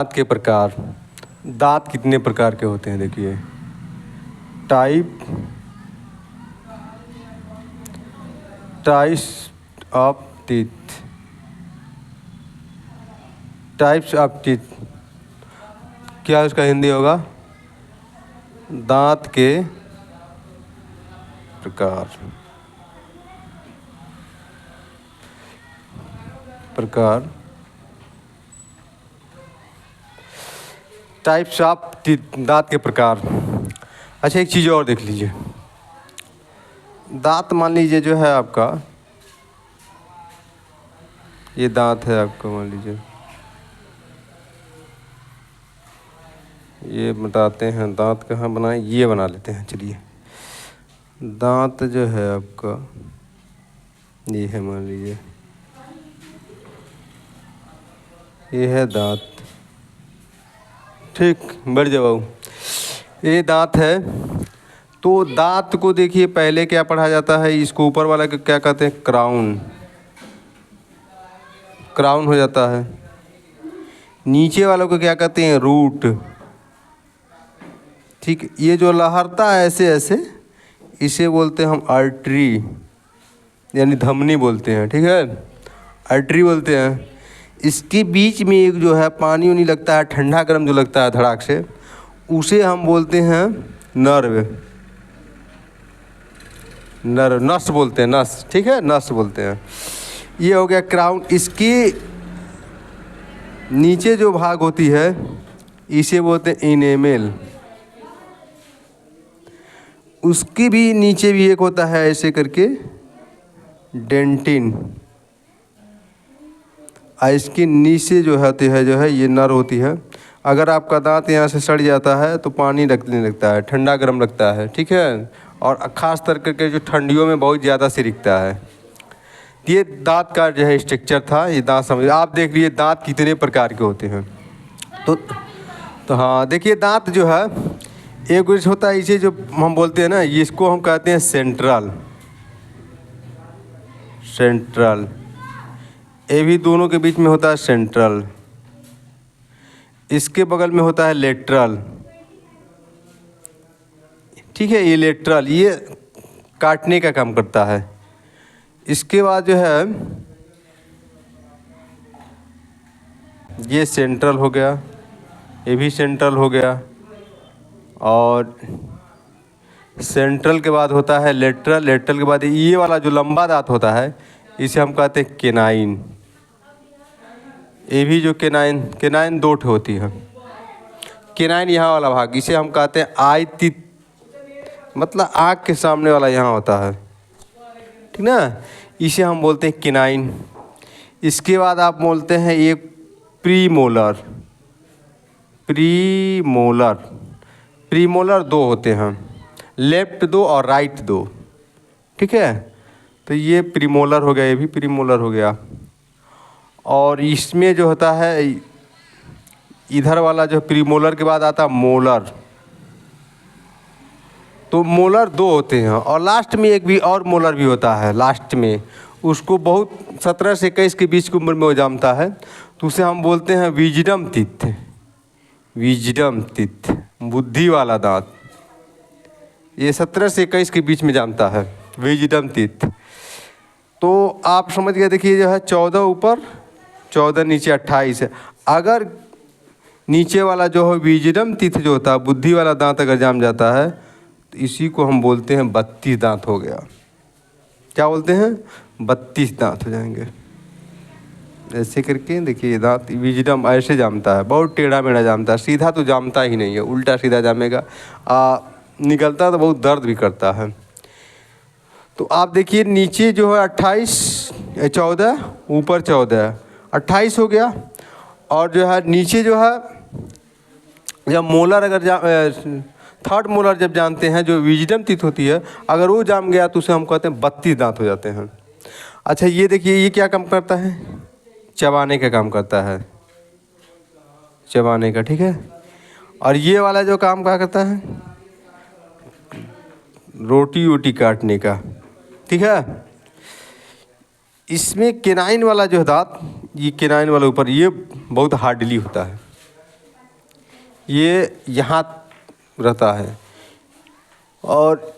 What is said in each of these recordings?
दांत के प्रकार। दांत कितने प्रकार के होते हैं देखिए। Types of teeth. Types of teeth क्या उसका हिंदी होगा? दांत के प्रकार। टाइप्स ऑफ टीथ, दांत के प्रकार। अच्छा एक चीज़ और देख लीजिए। दांत मान लीजिए जो है आपका, ये दांत है आपका, मान लीजिए ये बताते हैं दांत कहाँ बनाए, ये बना लेते हैं। चलिए दांत जो है आपका ये है, मान लीजिए ये है दांत। ठीक, बढ़ जाओ। ये दांत है। तो दांत को देखिए पहले क्या पढ़ा जाता है, इसको ऊपर वाला को क्या कहते हैं? क्राउन। क्राउन हो जाता है। नीचे वालों को क्या कहते हैं? रूट। ठीक, ये जो लहरता है ऐसे ऐसे, इसे बोलते हैं हम आर्टरी, यानी धमनी बोलते हैं। ठीक है, आर्टरी बोलते हैं। इसके बीच में एक जो है पानी उनी लगता है, ठंडा गर्म जो लगता है धड़ाक से, उसे हम बोलते हैं नर्व। नस बोलते हैं, नस। ठीक है, नस बोलते हैं। ये हो गया क्राउन। इसके नीचे जो भाग होती है इसे बोलते हैं इनेमल। उसके भी नीचे भी एक होता है ऐसे करके डेंटिन। इसके नीचे जो होती है ये नर होती है। अगर आपका दांत यहाँ से सड़ जाता है तो पानी लगने लगता है, ठंडा गर्म लगता है। ठीक है, और ख़ास कर करके जो ठंडियों में बहुत ज़्यादा सिरकता है। ये दांत का जो है स्ट्रक्चर था। ये दांत समझ, आप देख लीजिए दांत कितने प्रकार के होते हैं। तो हाँ देखिए, दांत जो है एक कुछ होता है, इसे जो हम बोलते हैं ना, इसको हम कहते हैं सेंट्रल। ये भी दोनों के बीच में होता है सेंट्रल। इसके बगल में होता है लेटरल। ठीक है, ये लेटरल, ये काटने का काम करता है। इसके बाद जो है ये सेंट्रल हो गया, ये भी सेंट्रल हो गया। और सेंट्रल के बाद होता है लेटरल। लेटरल के बाद ये वाला जो लंबा दांत होता है इसे हम कहते हैं केनाइन। ये भी जो केनाइन दो ठो होती है। केनाइन यहाँ वाला भाग, इसे हम कहते हैं आई ती, मतलब आँख के सामने वाला यहाँ होता है। ठीक ना, इसे हम बोलते हैं केनाइन। इसके बाद आप बोलते हैं एक प्रीमोलर। प्रीमोलर दो होते हैं, लेफ्ट दो और राइट दो। ठीक है, तो ये प्रीमोलर हो गया, ये भी प्रीमोलर हो गया। और इसमें जो होता है इधर वाला जो प्रीमोलर के बाद आता है मोलर। तो मोलर दो होते हैं, और लास्ट में एक भी और मोलर भी होता है लास्ट में। उसको बहुत 17 से 21 के बीच की उम्र में वो जमता है, तो उसे हम बोलते हैं विजडम टीथ। विजडम टीथ, बुद्धि वाला दांत। ये 17 से 21 के बीच में जमता है, विजडम टीथ। तो आप समझ गए। देखिए जो है 14 ऊपर 14 नीचे 28 है। अगर नीचे वाला जो है विजडम टीथ जो होता है, बुद्धि वाला दांत अगर जम जाता है तो इसी को हम बोलते हैं 32 दांत हो गया। क्या बोलते हैं? 32 दांत हो जाएंगे। ऐसे करके देखिए दांत विजडम ऐसे जामता है, बहुत टेढ़ा मेढ़ा जामता है, सीधा तो जामता ही नहीं है, उल्टा सीधा जामेगा। निकलता तो बहुत दर्द भी करता है। तो आप देखिए नीचे जो है 28 14, ऊपर 14 28 हो गया। और जो है नीचे जो है जब मोलर अगर थर्ड मोलर जब जानते हैं, जो विजडम टीथ होती है, अगर वो जाम गया तो उसे हम कहते हैं 32 दांत हो जाते हैं। अच्छा ये देखिए, ये क्या काम करता है? चबाने का काम करता है, चबाने का। ठीक है, और ये वाला जो काम क्या करता है? रोटी वोटी काटने का। ठीक है, इसमें केनाइन वाला जो दांत, ये केनाइन वाला ऊपर, ये बहुत हार्डली होता है। ये यहाँ रहता है। और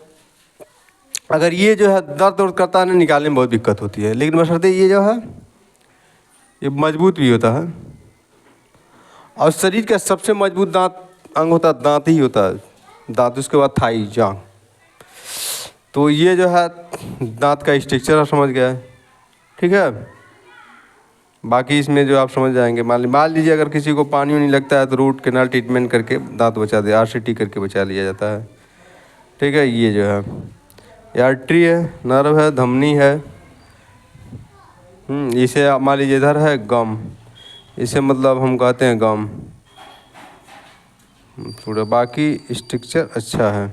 अगर ये जो है दर्द वर्द करता है ना, निकालने में बहुत दिक्कत होती है, लेकिन बशर्ते ये जो है ये मजबूत भी होता है। और शरीर का सबसे मजबूत दांत अंग होता है, दांत ही होता है, दांत, उसके बाद थाई जांघ। तो ये जो है दांत का स्ट्रक्चर आप समझ गए, ठीक है। बाकी इसमें जो आप समझ जाएंगे, मान लीजिए अगर किसी को पानी नहीं लगता है तो रूट कैनाल ट्रीटमेंट करके दांत बचा दे, RCT करके बचा लिया जाता है, ठीक है। ये जो है ये आर्टरी है, नर्व है, धमनी है। इसे मान लीजिए इधर है गम, इसे मतलब हम कहते हैं गम। थोड़ा बाकी स्ट्रक्चर अच्छा है,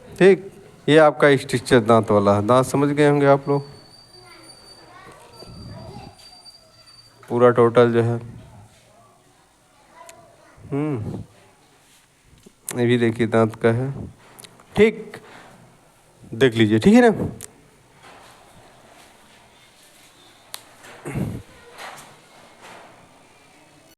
ठीक। ये आपका स्ट्रक्चर दांत वाला है, दांत समझ गए होंगे आप लोग पूरा टोटल जो है। ये भी देखिए दांत का है, ठीक। देख लीजिए, ठीक है ना।